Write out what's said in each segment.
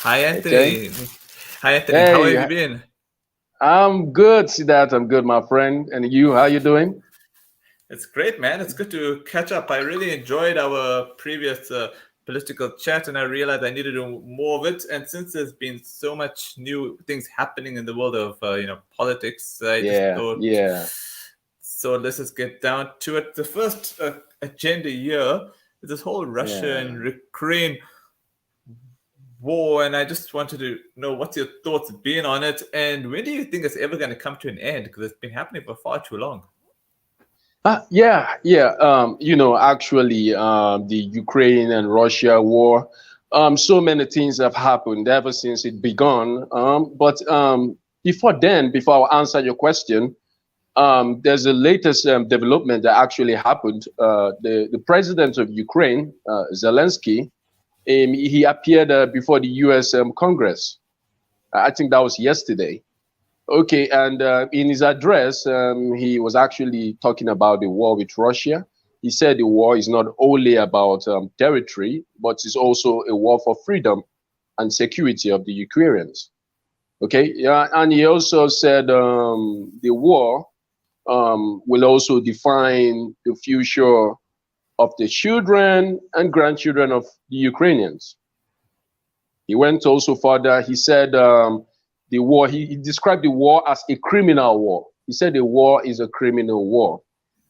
Hi, Okay. Anthony. Hi, Anthony. How have you Hey, been? I'm good, Siddharth. I'm good, my friend. And you, how you doing? It's great, man. It's good to catch up. I really enjoyed our previous political chat, and I realized I needed to do more of it. And since there's been so much new things happening in the world of politics, I just Yeah, thought, yeah, so let's just get down to it. The first agenda here is this whole Russia yeah. and Ukraine war, and I just wanted to know what's your thoughts been on it, and when do you think it's ever going to come to an end? Because it's been happening for far too long. Yeah. Actually, the Ukraine and Russia war, so many things have happened ever since it began. But before I answer your question, there's a latest development that actually happened. The president of Ukraine, Zelensky, he appeared before the U.S. Congress. I think that was yesterday. Okay, and in his address, he was actually talking about the war with Russia. He said the war is not only about territory, but it's also a war for freedom and security of the Ukrainians. Okay, yeah, and he also said the war will also define the future of the children and grandchildren of the Ukrainians. He went also further. He said the war, he described the war as a criminal war. He said the war is a criminal war.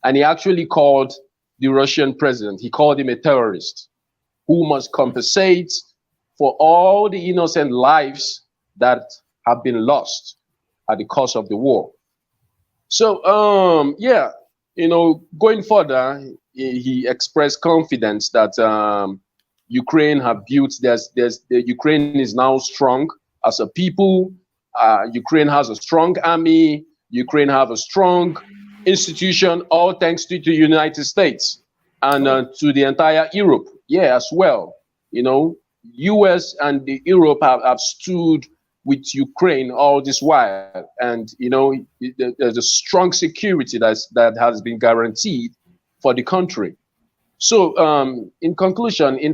And he actually called the Russian president, he called him a terrorist who must compensate for all the innocent lives that have been lost at the cost of the war. So, going further, he expressed confidence that Ukraine have built. The Ukraine is now strong as a people. Ukraine has a strong army. Ukraine have a strong institution, all thanks to the United States and Oh, to the entire Europe. Yeah, as well. You know, U.S. and the Europe have stood with Ukraine all this while, and there's a strong security that has been guaranteed for the country. So, in conclusion, in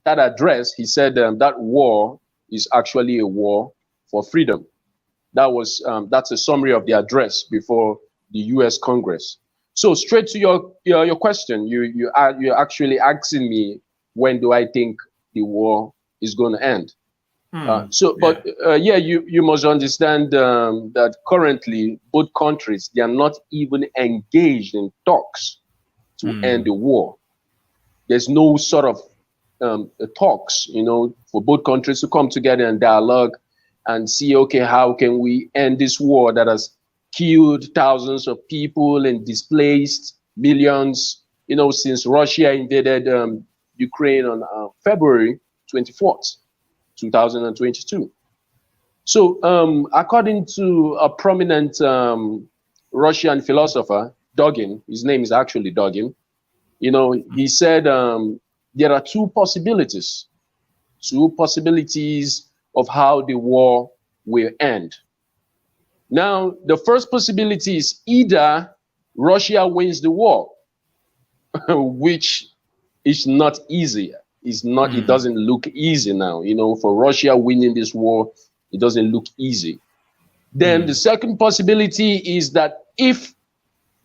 that address, he said that war is actually a war for freedom. That's a summary of the address before the U.S. Congress. So, straight to your question, you're actually asking me when do I think the war is going to end? yeah. Yeah, you must understand that currently both countries they are not even engaged in talks to end Hmm. the war. There's no sort of talks, for both countries to come together and dialogue and see, okay, how can we end this war that has killed thousands of people and displaced millions, since Russia invaded Ukraine on February 24th, 2022. So, according to a prominent Russian philosopher, Dugin, his name is actually Dugin, he said there are two possibilities of how the war will end. Now, the first possibility is either Russia wins the war, which is not easy. It Hmm. doesn't look easy now. For Russia winning this war, it doesn't look easy. Then the Hmm. second possibility is that if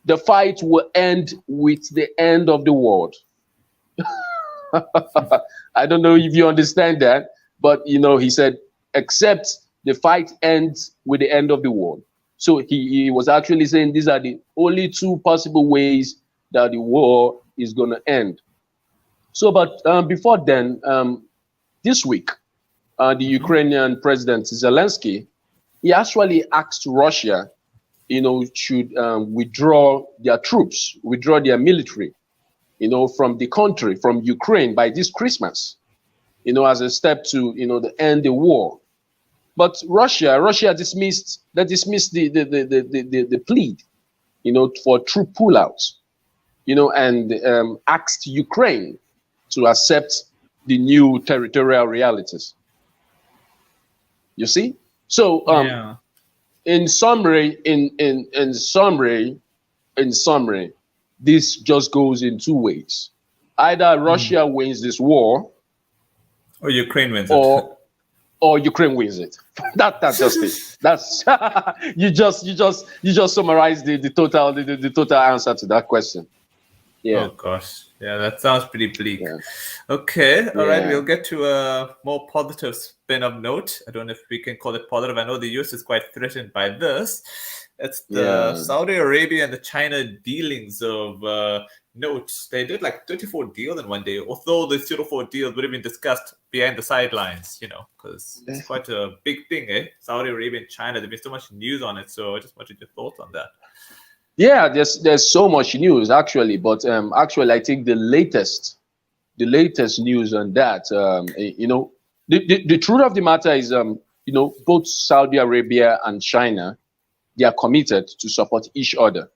the fight will end with the end of the world. I don't know if you understand that, but he said, except the fight ends with the end of the world. So he was actually saying these are the only two possible ways that the war is going to end. So, but before then, this week, the Ukrainian president Zelensky, he actually asked Russia, should withdraw their troops, withdraw their military, from the country, from Ukraine by this Christmas, as a step to, to end the war. But Russia dismissed the plea, for troop pullouts, and asked Ukraine to accept the new territorial realities. You see? So, Yeah. in summary, this just goes in two ways. Either Hmm. Russia wins this war, Or Ukraine wins it. or or Ukraine wins it. That's just it. That's you just summarize the total answer to that question. Yeah. Oh gosh, yeah, that sounds pretty bleak. Yeah. Okay, all right, Yeah. we'll get to a more positive spin of note. I don't know if we can call it positive. I know the US is quite threatened by this. It's the Yeah. Saudi Arabia and the China dealings of notes. They did like 34 deals in one day, although the 04 deals would have been discussed behind the sidelines, because it's quite a big thing, eh? Saudi Arabia and China, there's been so much news on it, so I just wanted your thoughts on that. Yeah, there's so much news actually, but actually I think the latest news on that, the truth of the matter is, both Saudi Arabia and China, they are committed to support each other.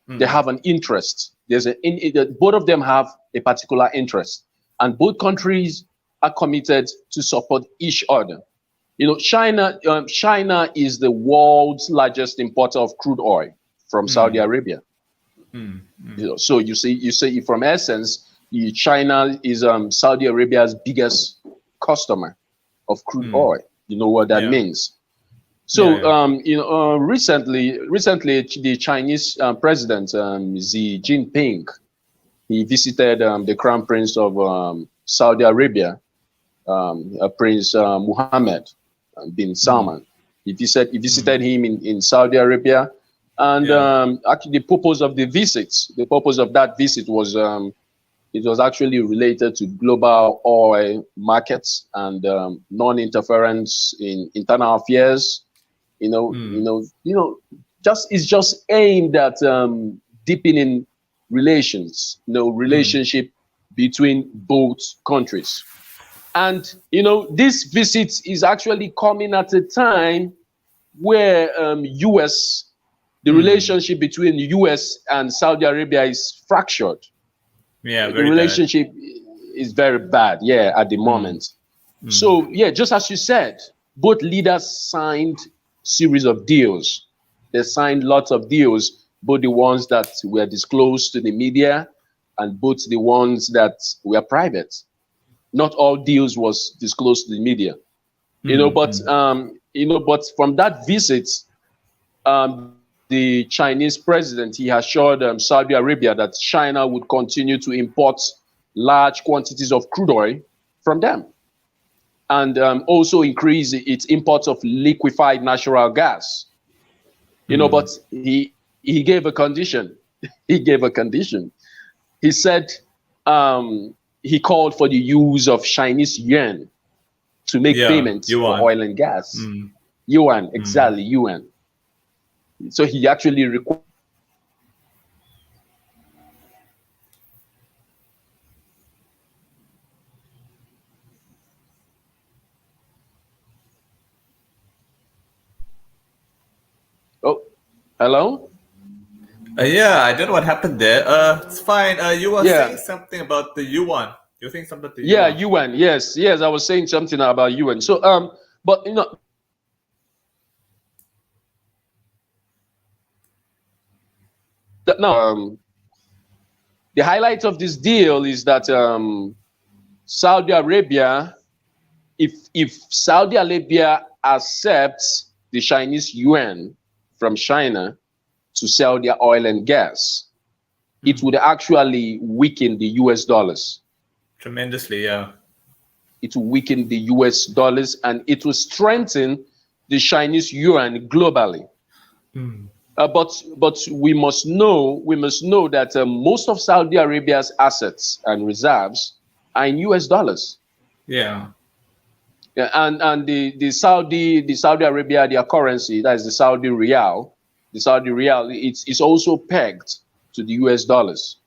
They have an interest. Both of them have a particular interest, and both countries are committed to support each other. China is the world's largest importer of crude oil from Saudi Arabia. So you see from essence, China is Saudi Arabia's biggest customer of crude oil. You know what that means. So recently the Chinese president Xi Jinping, he visited the Crown Prince of Saudi Arabia, Prince Mohammed bin Salman. He visited him in Saudi Arabia. And actually, the purpose of that visit was it was actually related to global oil markets and non-interference in internal affairs. It's just aimed at deepening relationship between both countries. And this visit is actually coming at a time where the relationship between the US and Saudi Arabia is fractured. Yeah, the relationship is very bad, at the moment. So, just as you said, both leaders signed series of deals. They signed lots of deals, both the ones that were disclosed to the media and both the ones that were private. Not all deals was disclosed to the media. But from that visit, the Chinese president, he assured Saudi Arabia that China would continue to import large quantities of crude oil from them, and also increase its imports of liquefied natural gas. But he gave a condition. He said he called for the use of Chinese yuan to make payments for oil and gas. Yuan, exactly, yuan. So he actually required. Oh, hello? Yeah, I don't know what happened there. It's fine. You were saying something about the yuan. You were saying something about the yuan. Yeah, yuan. Yes, I was saying something about yuan. So, but now, the highlight of this deal is that Saudi Arabia, if Saudi Arabia accepts the Chinese yuan from China to sell their oil and gas, it would actually weaken the US dollars. Tremendously, yeah. It will weaken the US dollars and it will strengthen the Chinese yuan globally. But we must know that most of Saudi Arabia's assets and reserves are in US dollars. Yeah. And the Saudi Arabia, their currency, that is the Saudi Riyal, it's also pegged to the US dollars.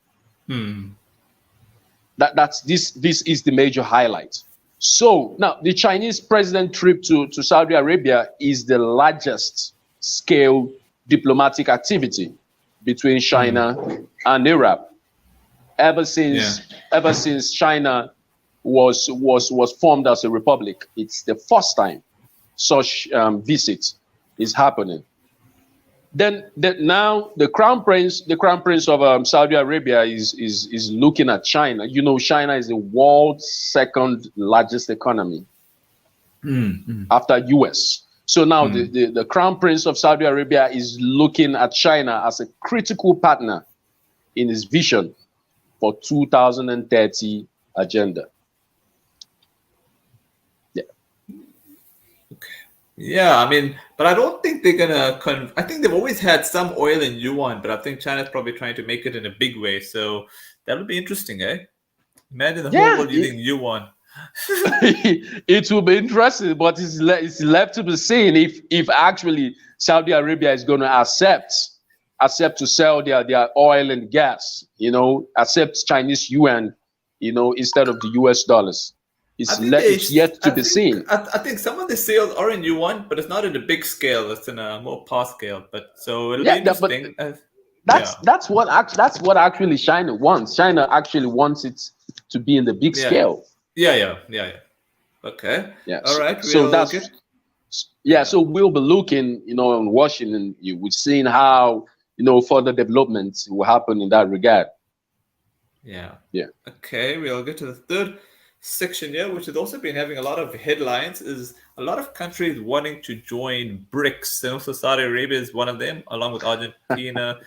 This is the major highlight. So now the Chinese president trip to Saudi Arabia is the largest scale diplomatic activity between China and Arab ever since China was formed as a republic. It's the first time such visit is happening. Then now the crown prince of Saudi Arabia is looking at China. China is the world's second largest economy. after US. So now the Crown Prince of Saudi Arabia is looking at China as a critical partner in his vision for 2030 agenda. Yeah, I mean, but I don't think they're gonna. I think they've always had some oil in yuan, but I think China's probably trying to make it in a big way. So that'll be interesting, eh? Imagine the whole world using yuan. It will be interesting, but it's left to be seen if actually Saudi Arabia is going to accept to sell their oil and gas, accept Chinese yuan, instead of the US dollars. It's yet to be seen. I think some of the sales are in yuan, but it's not in a big scale. It's in a more par scale. But so it'll be interesting. That's what actually China wants. China actually wants it to be in the big scale. Yeah. Okay. Yeah. All right. So So we'll be looking, in Washington. We're seeing how further developments will happen in that regard. Yeah. Yeah. Okay. We'll get to the third section here, which has also been having a lot of headlines, is a lot of countries wanting to join BRICS, and also Saudi Arabia is one of them, along with Argentina,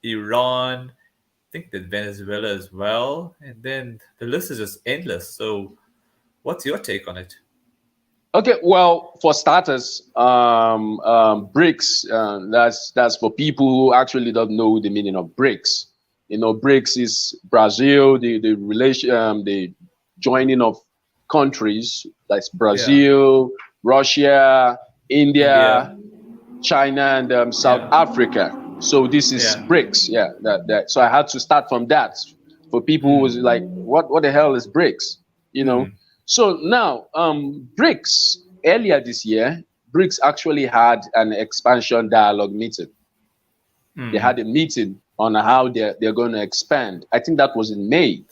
Iran, I think that Venezuela as well, and then the list is just endless. So what's your take on it? Okay, well, for starters, BRICS, that's for people who actually don't know the meaning of BRICS. BRICS is Brazil, the joining of countries, that's Brazil, Russia, India, China, and South Africa. So this is BRICS. So I had to start from that for people who was like, what the hell is BRICS? So now BRICS, earlier this year, BRICS actually had an expansion dialogue meeting. They had a meeting on how they're going to expand. I think that was in May.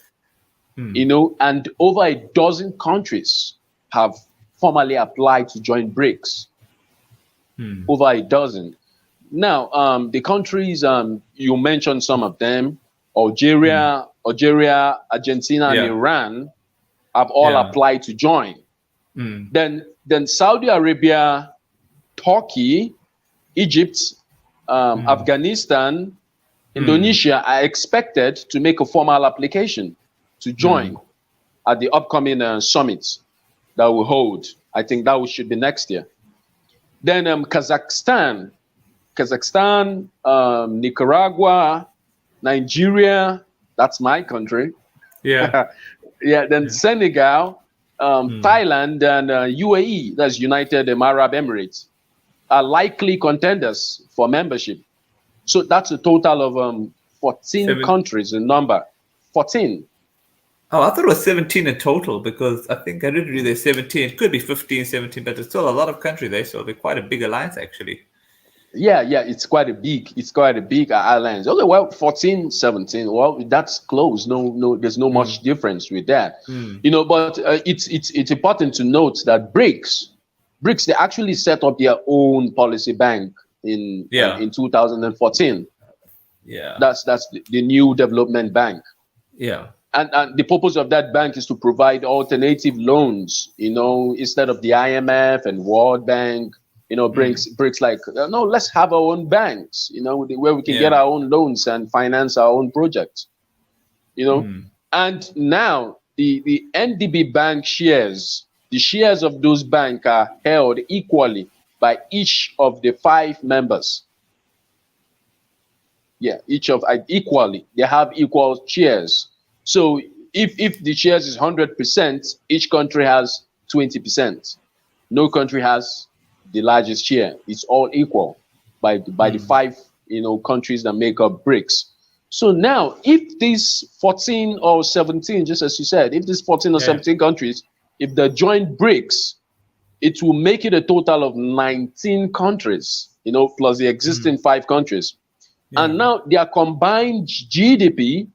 And over a dozen countries have formally applied to join BRICS. Over a dozen. Now, the countries, you mentioned some of them, Algeria, Argentina, and Iran have all applied to join. Then Saudi Arabia, Turkey, Egypt, Afghanistan, Indonesia are expected to make a formal application to join at the upcoming summit that will hold. I think that should be next year. Then Kazakhstan, Nicaragua, Nigeria, that's my country. Then Senegal, Thailand, and UAE, that's United Arab Emirates, are likely contenders for membership. So that's a total of 14 countries in number. 14. Oh, I thought it was 17 in total, because I think I did read there's 17. It could be 15, 17, but it's still a lot of countries there, so they're quite a big alliance actually. Yeah, it's quite a big alliance. Okay, well, 14, 17, well, that's close. No, there's no much difference with that. But it's important to note that BRICS, they actually set up their own policy bank in 2014. That's the new development bank. And the purpose of that bank is to provide alternative loans, instead of the IMF and World Bank. BRICS like, no, let's have our own banks, where we can get our own loans and finance our own projects, And now the NDB bank shares, the shares of those banks are held equally by each of the 5 members. Equally, they have equal shares. So if the shares is 100%, each country has 20%. No country has the largest share. It's all equal by the 5 countries that make up BRICS. So now, if these 14 or 17, just as you said, if these 14 or 17 countries, if they join BRICS, it will make it a total of 19 countries, plus the existing 5 countries. And now their combined GDP,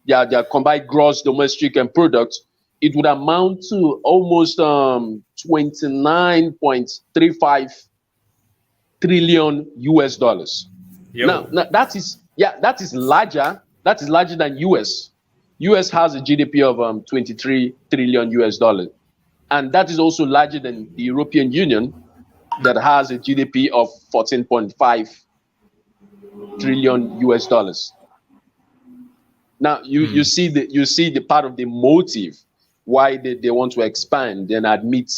their combined gross domestic product, it would amount to almost 29.35 trillion US dollars. Now that is larger. That is larger than US. US has a GDP of 23 trillion US dollars. And that is also larger than the European Union, that has a GDP of 14.5 trillion US dollars. Now you see the part of the motive why they want to expand and admit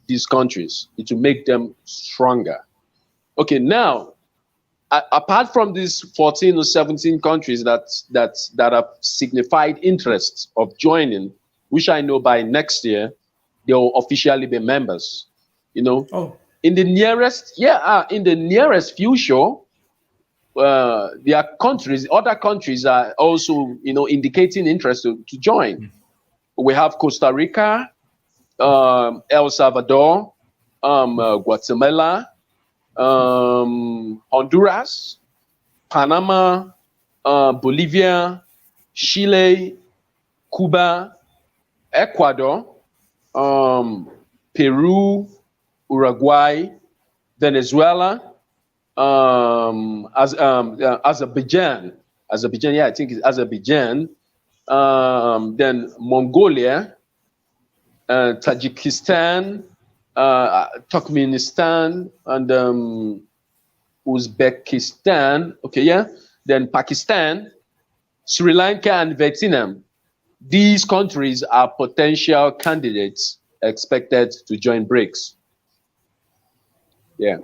these countries, it to make them stronger. Okay, now apart from these 14 or 17 countries that have signified interest of joining, which I know by next year they will officially be members. In the nearest future, there are other countries are also indicating interest to join. We have Costa Rica, El Salvador, Guatemala, Honduras, Panama, Bolivia, Chile, Cuba, Ecuador, Peru, Uruguay, Venezuela, Azerbaijan, yeah, I think it's Azerbaijan, then Mongolia, Tajikistan, Turkmenistan, and Uzbekistan. Okay, yeah. Then Pakistan, Sri Lanka, and Vietnam. These countries are potential candidates expected to join BRICS. Yeah.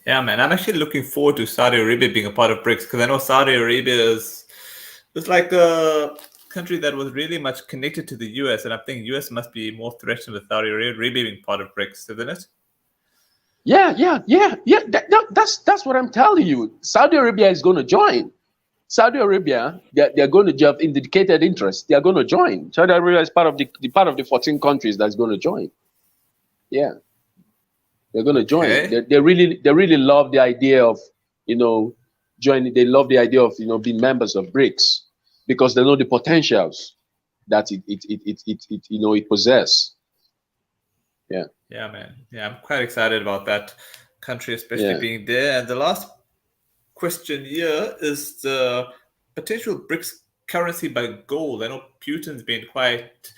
Yeah, man. I'm actually looking forward to Saudi Arabia being a part of BRICS, because I know Saudi Arabia is like a country that was really much connected to the US, and I think US must be more threatened with Saudi Arabia being part of BRICS, isn't it? Yeah. That's what I'm telling you. Saudi Arabia is going to join. Saudi Arabia, they're going to have indicated interest. They are going to join. Saudi Arabia is part of the 14 countries that's going to join. Yeah, they're going to join. Okay. They really love the idea of joining. They love the idea of being members of BRICS, because they know the potentials that it possesses. Yeah. Yeah, man. Yeah, I'm quite excited about that country, especially being there. And the last question here is the potential BRICS currency by gold. I know Putin's been quite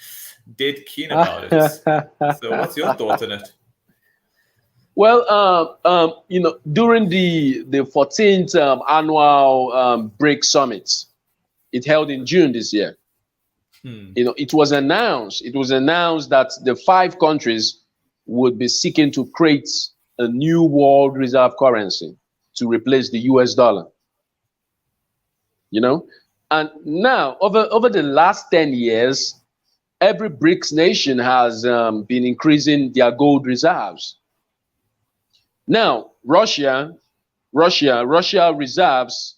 dead keen about it. So what's your thoughts on it? Well, during the 14th annual BRICS summit, it held in June this year. It was announced that the 5 countries would be seeking to create a new world reserve currency to replace the US dollar. And now over the last 10 years, every BRICS nation has been increasing their gold reserves. Now, Russia reserves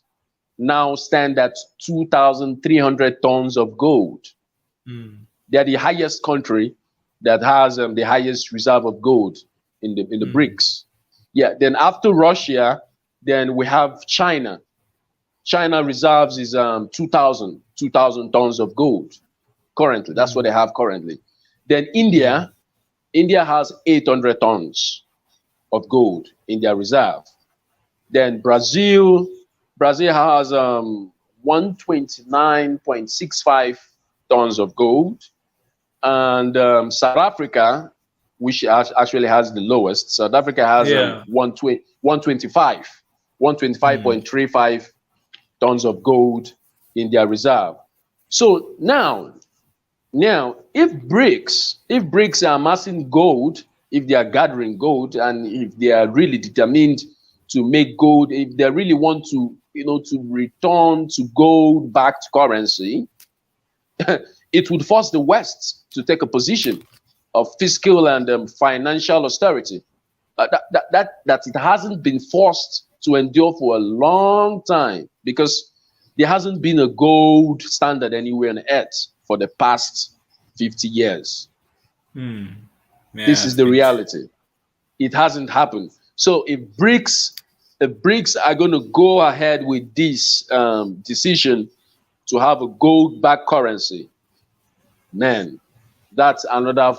now stand at 2,300 tons of gold. They are the highest country that has the highest reserve of gold in the BRICS. Yeah. Then after Russia, then we have China. China reserves is 2,000 tons of gold currently. That's what they have currently. Then India has 800 tons of gold in their reserve. Then Brazil has 129.65 tons of gold. And South Africa, which actually has the lowest, South Africa has 125.35 tons of gold in their reserve. So now if BRICS are amassing gold, if they are gathering gold, and if they are really determined to make gold, if they really want to to return to gold backed currency, it would force the West to take a position of fiscal and financial austerity that it hasn't been forced to endure for a long time, because there hasn't been a gold standard anywhere on earth for the past 50 years. Yeah, this is the reality. It hasn't happened. So if BRICS are going to go ahead with this decision to have a gold-backed currency, man, that's another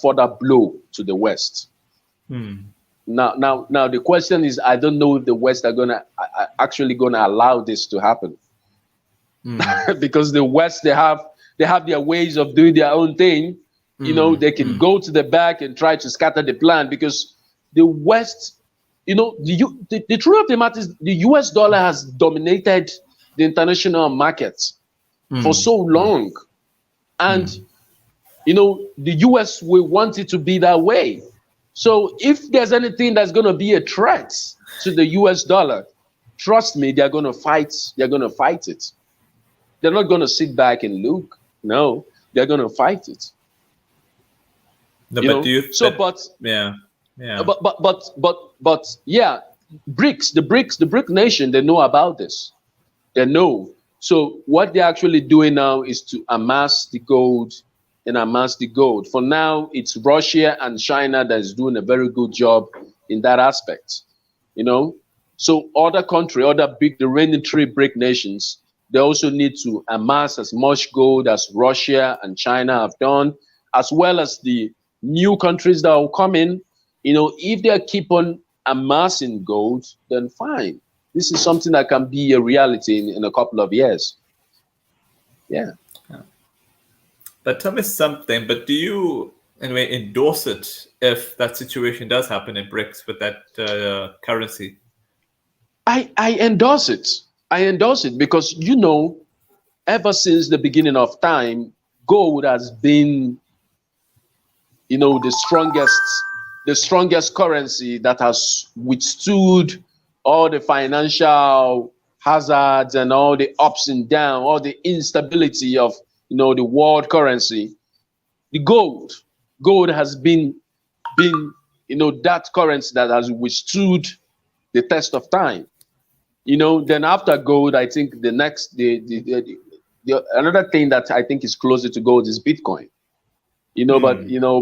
further blow to the West. Now the question is, I don't know if the West are actually gonna allow this to happen, because the West, they have they have their ways of doing their own thing. You know, they can go to the back and try to scatter the plan, because the West, you know, the truth of the matter is the US dollar has dominated the international markets for so long. And, you know, the US will want it to be that way. So if there's anything that's going to be a threat to the US dollar, trust me, they're going to fight. They're going to fight it. They're not going to sit back and look. No, they're going to fight it. No, but do you? So, but yeah. But yeah, the BRIC nation, they know about this. They know. So what they're actually doing now is to amass the gold and amass the gold. For now, it's Russia and China that's doing a very good job in that aspect. You know, so other country, the remaining 3 BRIC nations, they also need to amass as much gold as Russia and China have done, as well as the new countries that will come in. You know, if they keep on amassing gold, then fine. This is something that can be a reality in a couple of years. Yeah. But tell me something, but do you, anyway, endorse it if that situation does happen in BRICS with that currency? I endorse it. I endorse it because, you know, ever since the beginning of time, gold has been, you know, the strongest currency that has withstood all the financial hazards and all the ups and downs, all the instability of, you know, the world currency. The gold has been, you know, that currency that has withstood the test of time. You know, then after gold, I think the next, another thing that I think is closer to gold is Bitcoin. You know, but you know,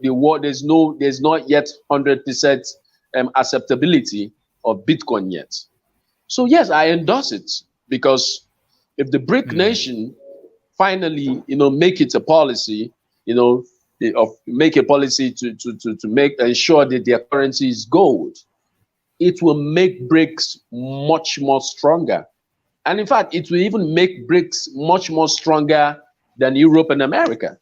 the world, there's not yet 100% acceptability of Bitcoin yet. So yes, I endorse it, because if the BRIC nation finally, you know, make it a policy, you know, make a policy to ensure that their currency is gold, it will make BRICS much more stronger. And in fact, it will even make BRICS much more stronger than Europe and America.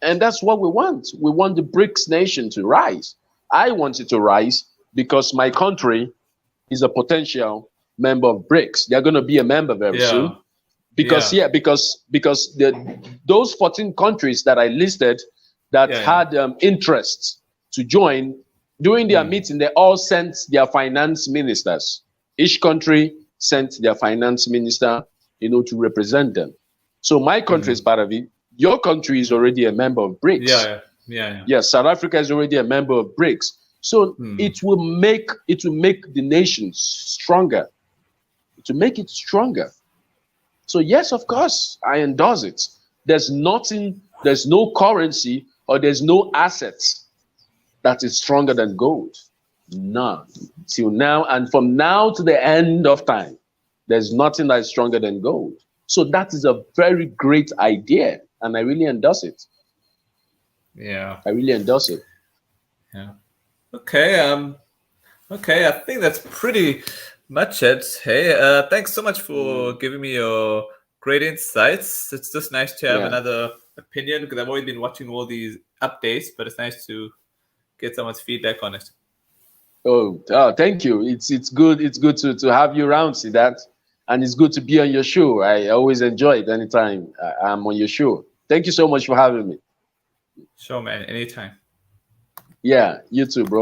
And that's what we want. We want the BRICS nation to rise. I want it to rise because my country is a potential member of BRICS. They're going to be a member very soon. Because those 14 countries that I listed that had interests to join, during their meeting, they all sent their finance ministers. Each country sent their finance minister, you know, to represent them. So my country is part of it. Your country is already a member of BRICS. Yes, South Africa is already a member of BRICS. So it will make the nation stronger. To make it stronger. So yes, of course, I endorse it. There's no currency or there's no assets that is stronger than gold. None. Till now, and from now to the end of time, there's nothing that is stronger than gold. So that is a very great idea, and I really endorse it. Yeah. I really endorse it. Yeah. Okay. Okay, I think that's pretty much it. Hey, thanks so much for giving me your great insights. It's just nice to have another opinion, because I've always been watching all these updates, but it's nice to get someone's feedback on it. Oh, thank you. It's good. It's good to have you around, Siddharth, and it's good to be on your show. I always enjoy it anytime I'm on your show. Thank you so much for having me. Sure, man. Anytime. Yeah, you too, bro.